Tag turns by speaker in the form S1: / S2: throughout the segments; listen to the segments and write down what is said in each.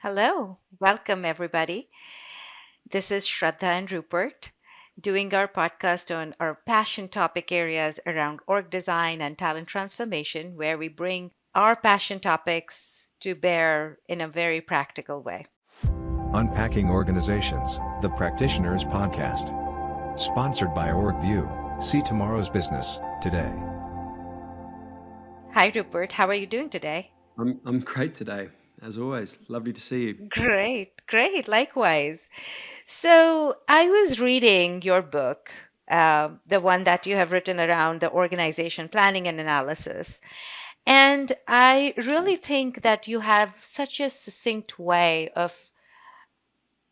S1: Hello, welcome everybody. This is Shradha and Rupert doing our podcast on our passion topic areas around org design and talent transformation, where we bring our passion topics to bear in a very practical way.
S2: Unpacking Organizations, the Practitioners Podcast. Sponsored by Orgvue. See tomorrow's business today.
S1: Hi, Rupert. How are you doing today?
S3: I'm great today, as always. Lovely to see you.
S1: Great, great. Likewise. So, I was reading your book, the one that you have written around the organization planning and analysis. And I really think that you have such a succinct way of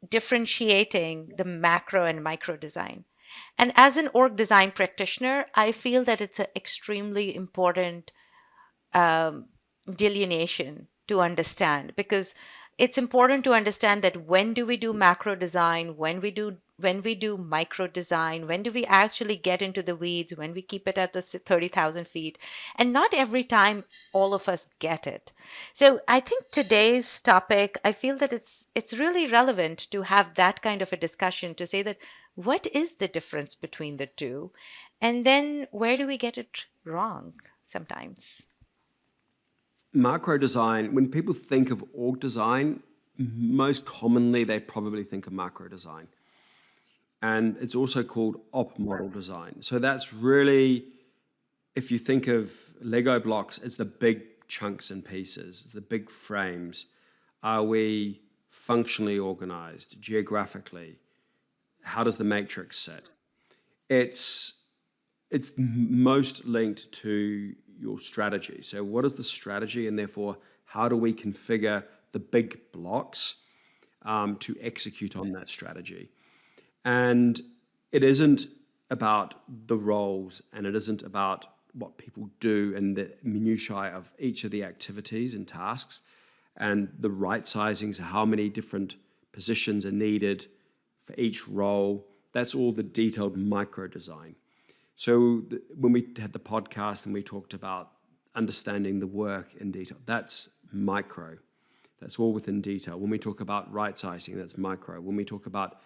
S1: differentiating the macro and micro design. And as an org design practitioner, I feel that it's an extremely important um, delineation to understand, because it's important to understand that when do we do macro design, when we do micro design, when do we actually get into the weeds, when we keep it at the 30,000 feet, and not every time all of us get it. So I think today's topic, I feel that it's really relevant to have that kind of a discussion, to say that what is the difference between the two, and then where do we get it wrong sometimes.
S3: Macro design, when people think of org design, most commonly they probably think of macro design. And it's also called op model design. So that's really, if you think of Lego blocks, it's the big chunks and pieces, the big frames. Are we functionally organized geographically? How does the matrix sit? It's it's most linked to your strategy. So, what is the strategy, and therefore, how do we configure the big blocks to execute on that strategy? And it isn't about the roles, and it isn't about what people do and the minutiae of each of the activities and tasks, and the right sizings, how many different positions are needed for each role. That's all the detailed micro design. So when we had the podcast and we talked about understanding the work in detail, that's micro. That's all within detail. When we talk about right sizing, that's micro. When we talk about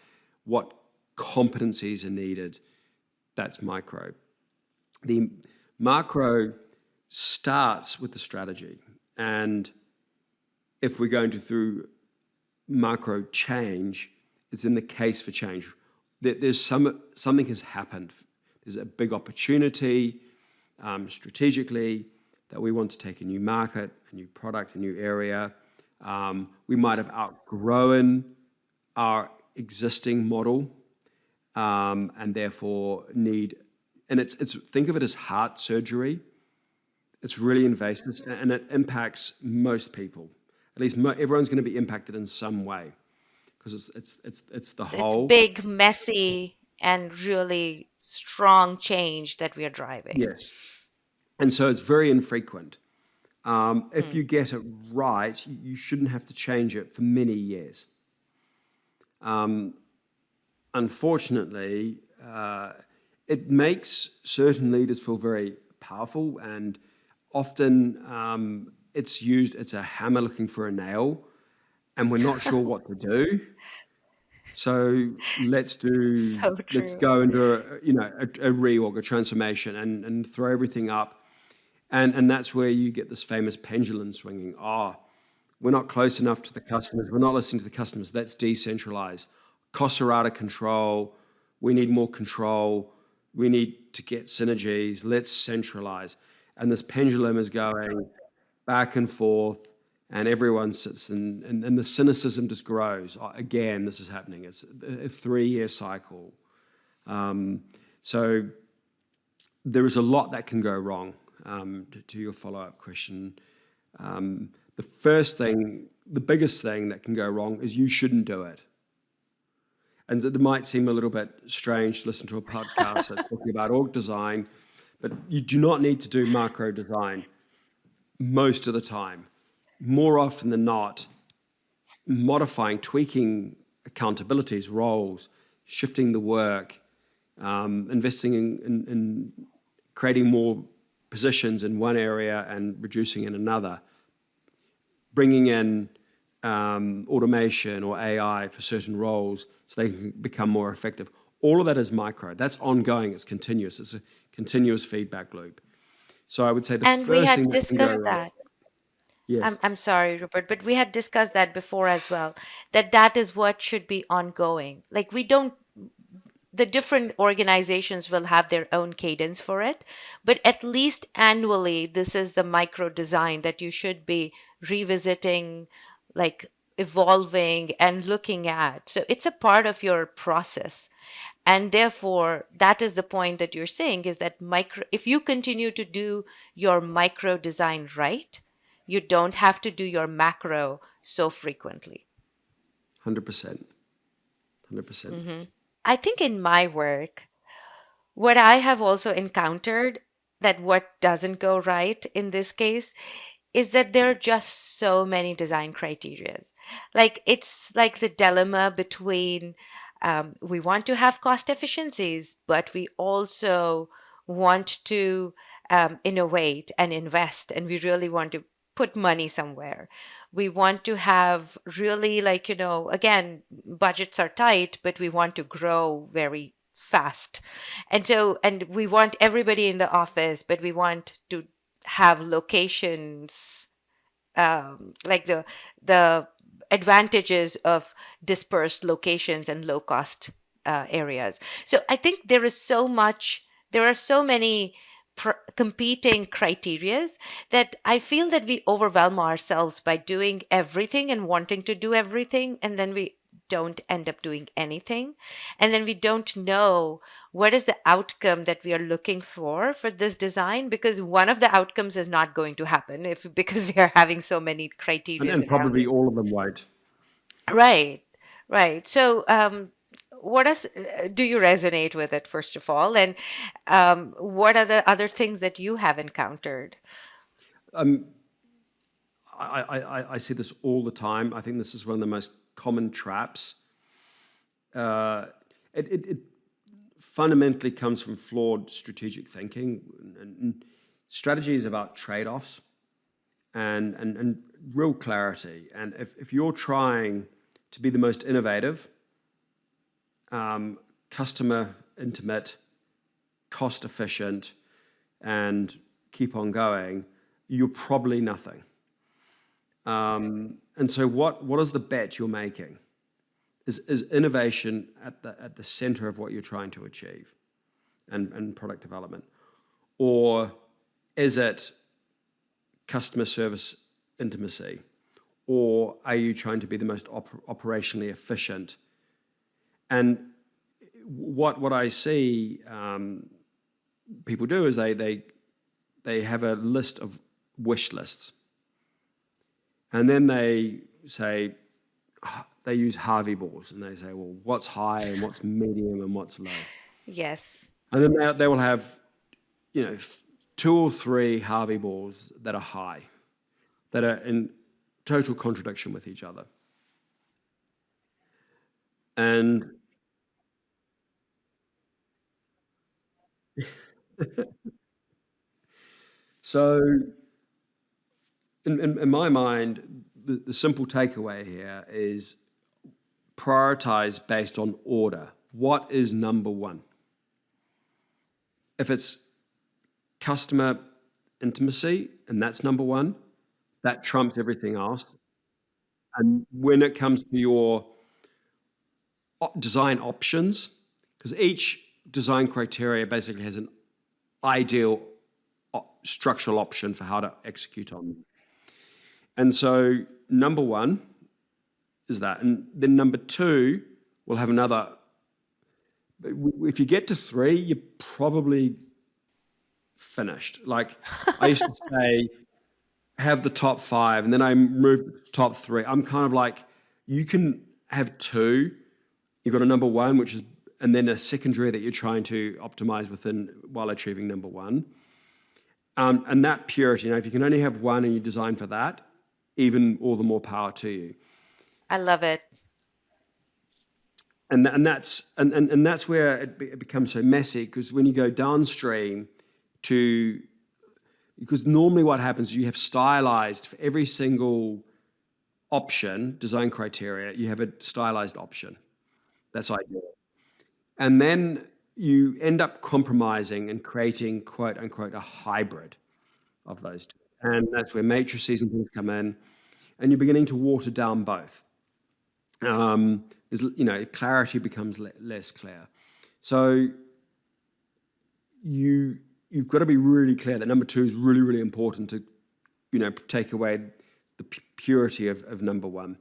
S3: what competencies are needed, that's micro. The macro starts with the strategy. And if we're going through macro change, it's in the case for change. There's something has happened. There's a big opportunity strategically that we want to take a new market, a new product, a new area. We might have outgrown our existing model and therefore need, and it's think of it as heart surgery. It's really invasive and it impacts most people. At least everyone's going to be impacted in some way because it's the
S1: So it's
S3: whole.
S1: big, messy, and really strong change that we are driving.
S3: Yes. And so it's very infrequent. If
S1: Hmm.
S3: you get it right, you shouldn't have to change it for many years. Unfortunately, it makes certain leaders feel very powerful, and often it's a hammer looking for a nail, and we're not sure what to do. So let's
S1: So true.
S3: go into a reorg, a transformation, and throw everything up. And that's where you get this famous pendulum swinging. Oh, we're not close enough to the customers. We're not listening to the customers. Let's decentralize. Costs are out of control. We need more control. We need to get synergies. Let's centralize. And this pendulum is going back and forth, and everyone sits and the cynicism just grows. Oh, again, this is happening. It's a 3-year cycle. So there is a lot that can go wrong. To your follow-up question, the biggest thing that can go wrong is you shouldn't do it. And it might seem a little bit strange to listen to a podcast that's talking about org design, but you do not need to do macro design most of the time. More often than not, modifying, tweaking accountabilities, roles, shifting the work, investing in creating more positions in one area and reducing in another, bringing in automation or AI for certain roles so they can become more effective. All of that is micro. That's ongoing. It's continuous. It's a continuous feedback loop. So I would say the
S1: And we
S3: first
S1: had
S3: thing that can go
S1: discussed
S3: wrong.
S1: that.
S3: Yes,
S1: I'm sorry, Rupert, but we had discussed that before as well, that that is what should be ongoing. Like we don't, the different organizations will have their own cadence for it, but at least annually, this is the micro design that you should be revisiting, like evolving and looking at. So it's a part of your process. And therefore, that is the point that you're saying is that micro, if you continue to do your micro design right, you don't have to do your macro so frequently.
S3: 100%. 100%.
S1: I think in my work, what I have also encountered that what doesn't go right in this case is that there are just so many design criterias. Like it's like the dilemma between we want to have cost efficiencies, but we also want to innovate and invest, and we really want to put money somewhere. We want to have really, like, again, budgets are tight, but we want to grow very fast. And we want everybody in the office, but we want to have locations, like the advantages of dispersed locations and low cost areas. So I think there are so many competing criterias that I feel that we overwhelm ourselves by doing everything and wanting to do everything, and then we don't end up doing anything, and then we don't know what is the outcome that we are looking for this design, because one of the outcomes is not going to happen if because we are having so many criterias
S3: And
S1: around
S3: probably
S1: it.
S3: all of them won't.
S1: Right, right. So what does do you resonate with it, first of all, and what are the other things that you have encountered?
S3: I see this all the time. I think this is one of the most common traps. Uh, it fundamentally comes from flawed strategic thinking. And strategy is about trade-offs and real clarity. And if you're trying to be the most innovative, customer intimate, cost efficient, and keep on going, you're probably nothing. And so what is the bet you're making? Is innovation at the center of what you're trying to achieve and product development? Or is it customer service intimacy? Or are you trying to be the most operationally efficient? And what I see people do is they have a list of wish lists. And then they say, they use Harvey balls, and they say, well, what's high and what's medium and what's low?
S1: Yes.
S3: And then they will have, 2 or 3 Harvey balls that are high, that are in total contradiction with each other. And so, in my mind, the simple takeaway here is prioritize based on order. What is number one? If it's customer intimacy, and that's number one, that trumps everything else. And when it comes to your design options, because each design criteria basically has an ideal structural option for how to execute on them. And so number one is that. And then number two will have another. If you get to 3, you're probably finished. Like I used to say, have the top 5, and then I moved to the top 3. I'm kind of like, you can have 2. You've got a number 1, which is, and then a secondary that you're trying to optimize within while achieving number 1. And that purity, if you can only have 1 and you design for that, even all the more power to you.
S1: I love it.
S3: And that's where it becomes so messy, because when you go downstream to, because normally what happens is you have stylized for every single option, design criteria, you have a stylized option. That's ideal. And then you end up compromising and creating, quote unquote, a hybrid of those two. And that's where matrices and things come in, and you're beginning to water down both. Clarity becomes less clear. So you've got to be really clear that number two is really, really important to, take away the purity of number one.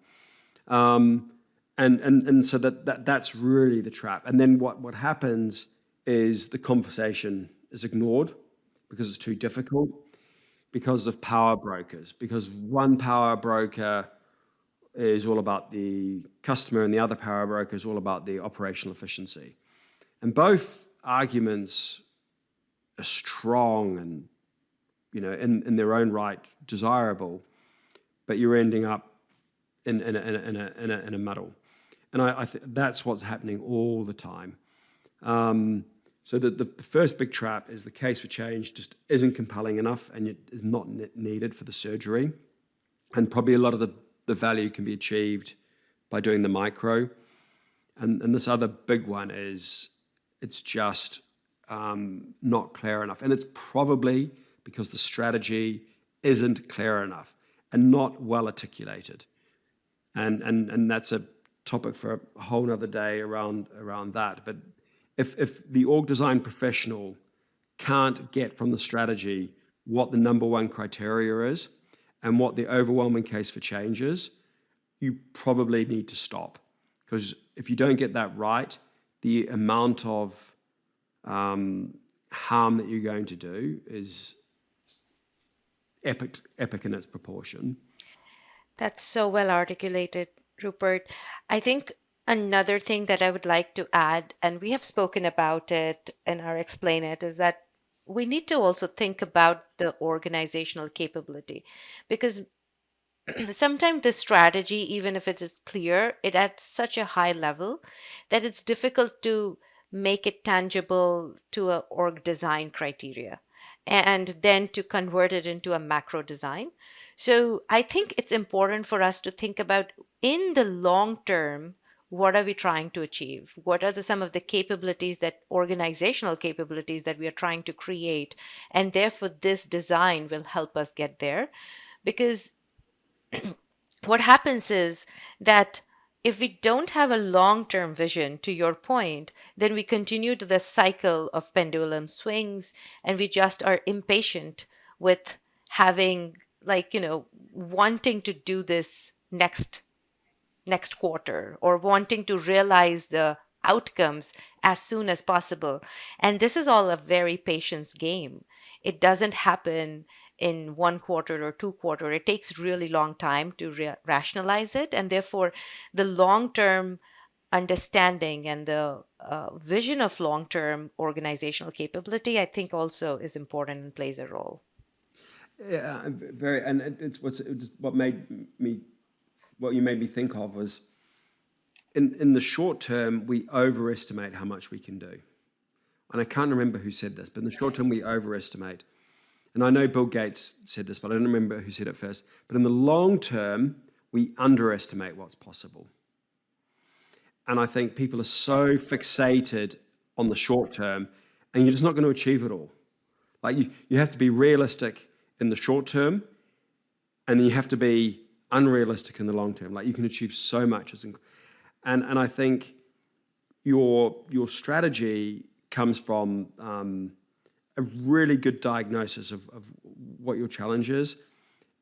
S3: And so that's really the trap. And then what happens is the conversation is ignored because it's too difficult, because of power brokers, because one power broker is all about the customer and the other power broker is all about the operational efficiency. And both arguments are strong and, in their own right, desirable, but you're ending up in a muddle. And I think that's what's happening all the time. So the first big trap is the case for change just isn't compelling enough and it is not needed for the surgery. And probably a lot of the value can be achieved by doing the micro. And this other big one is it's just not clear enough. And it's probably because the strategy isn't clear enough and not well articulated. And that's a topic for a whole nother day around that. But if the org design professional can't get from the strategy what the number one criteria is and what the overwhelming case for change is, you probably need to stop. Because if you don't get that right, the amount of harm that you're going to do is epic in its proportion.
S1: That's so well articulated, Rupert. I think another thing that I would like to add, and we have spoken about it in our Explain It, is that we need to also think about the organizational capability because sometimes the strategy, even if it is clear, it at such a high level that it's difficult to make it tangible to a org design criteria and then to convert it into a macro design. So I think it's important for us to think about in the long term, what are we trying to achieve? What are some of the capabilities that organizational capabilities that we are trying to create? And therefore, this design will help us get there. Because what happens is that if we don't have a long term vision, to your point, then we continue to the cycle of pendulum swings and we just are impatient with having, wanting to do this next quarter or wanting to realize the outcomes as soon as possible. And this is all a very patience game. It doesn't happen in 1 quarter or 2 quarter. It takes really long time to rationalize it. And therefore, the long-term understanding and the vision of long-term organizational capability, I think also is important and plays a role.
S3: Yeah, very. And what you made me think of was in the short term, we overestimate how much we can do. And I can't remember who said this, but in the short term, we overestimate. And I know Bill Gates said this, but I don't remember who said it first. But in the long term, we underestimate what's possible. And I think people are so fixated on the short term, and you're just not going to achieve it all. Like you have to be realistic in the short term, and then you have to be unrealistic in the long term. Like you can achieve so much. And I think your strategy comes from a really good diagnosis of what your challenge is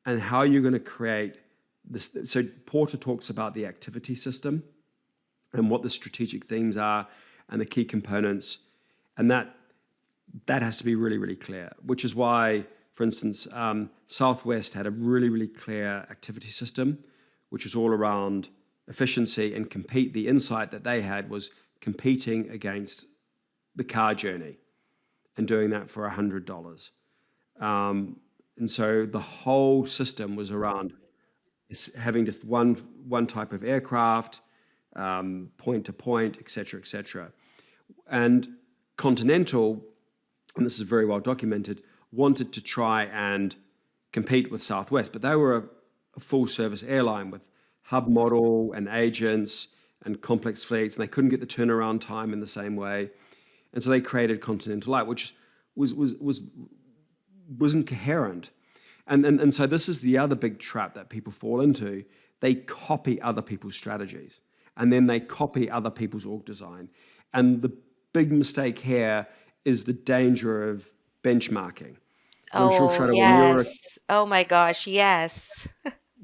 S3: and how you're going to create this. So Porter talks about the activity system and what the strategic themes are and the key components. And that has to be really, really clear, which is why, for instance, Southwest had a really, really clear activity system, which was all around efficiency and compete. The insight that they had was competing against the car journey and doing that for $100. And so the whole system was around having just one type of aircraft, point to point, et cetera, et cetera. And Continental, and this is very well documented, wanted to try and compete with Southwest, but they were a full-service airline with hub model and agents and complex fleets, and they couldn't get the turnaround time in the same way. And so they created Continental Light, which wasn't coherent. And so this is the other big trap that people fall into. They copy other people's strategies, and then they copy other people's org design. And the big mistake here is the danger of benchmarking. And I'm sure,
S1: Oh,
S3: Shradha, when
S1: yes. Oh my gosh, yes.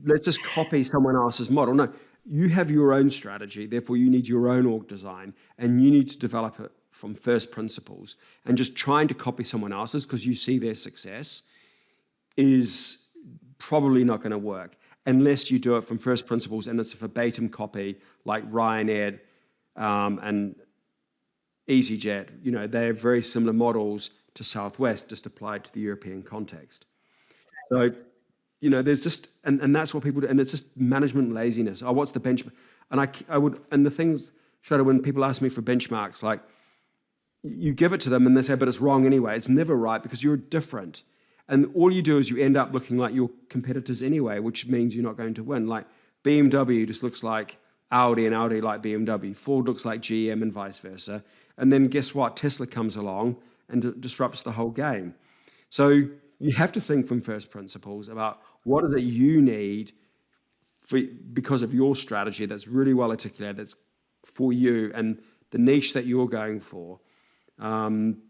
S3: let's just copy someone else's model. No, you have your own strategy, therefore you need your own org design, and you need to develop it from first principles. And just trying to copy someone else's because you see their success is probably not going to work unless you do it from first principles and it's a verbatim copy like Ryanair and EasyJet. You know, they're very similar models to Southwest, just applied to the European context. So, you know, there's just, and that's what people do, and it's just management laziness. Oh, what's the benchmark? And I would, and the things, Shradha, when people ask me for benchmarks, like, you give it to them and they say, but it's wrong anyway. It's never right because you're different. And all you do is you end up looking like your competitors anyway, which means you're not going to win. Like BMW just looks like Audi and Audi like BMW. Ford looks like GM and vice versa. And then guess what? Tesla comes along and disrupts the whole game. So you have to think from first principles about what is it you need because of your strategy that's really well articulated, that's for you and the niche that you're going for. And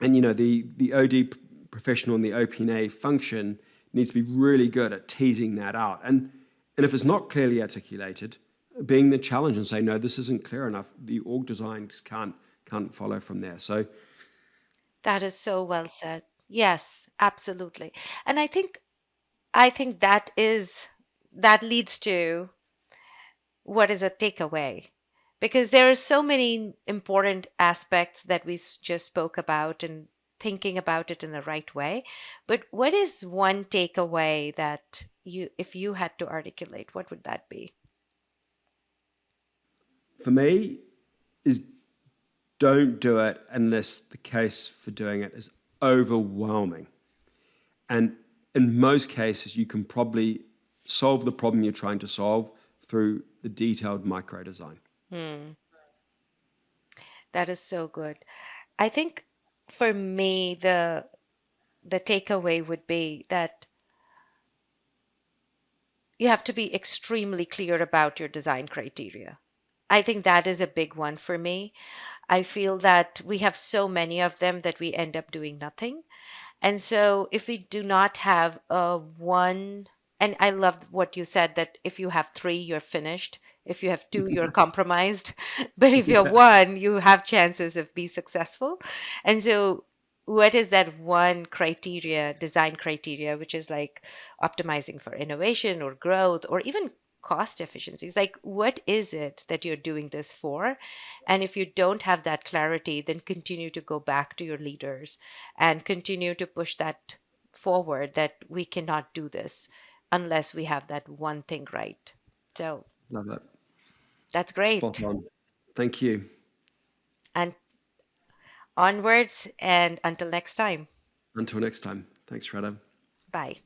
S3: you know, the OD professional and the OP&A function needs to be really good at teasing that out. And if it's not clearly articulated, being the challenge and say, no, this isn't clear enough. The org design just can't follow from there. So
S1: That is so well said. Yes, absolutely. And I think that leads to what is a takeaway, because there are so many important aspects that we just spoke about and thinking about it in the right way. But what is one takeaway that if you had to articulate, what would that be?
S3: for me, is don't do it unless the case for doing it is overwhelming. And in most cases, you can probably solve the problem you're trying to solve through the detailed micro design.
S1: That is so good. I think for me, the takeaway would be that you have to be extremely clear about your design criteria. I think that is a big one for me. I feel that we have so many of them that we end up doing nothing. And so if we do not have a one, and I love what you said that if you have three, you're finished. If you have two, you're compromised. But if you're
S3: Yeah,
S1: one, you have chances of be successful. And so what is that one criteria, design criteria, which is like optimizing for innovation or growth or even cost efficiencies? Like, what is it that you're doing this for? And if you don't have that clarity, then continue to go back to your leaders and continue to push that forward that we cannot do this unless we have that one thing right. So
S3: love that.
S1: that's
S3: Spot
S1: great.
S3: on. Thank you.
S1: And onwards, and until next time.
S3: Until next time. Thanks, Shradha.
S1: Bye.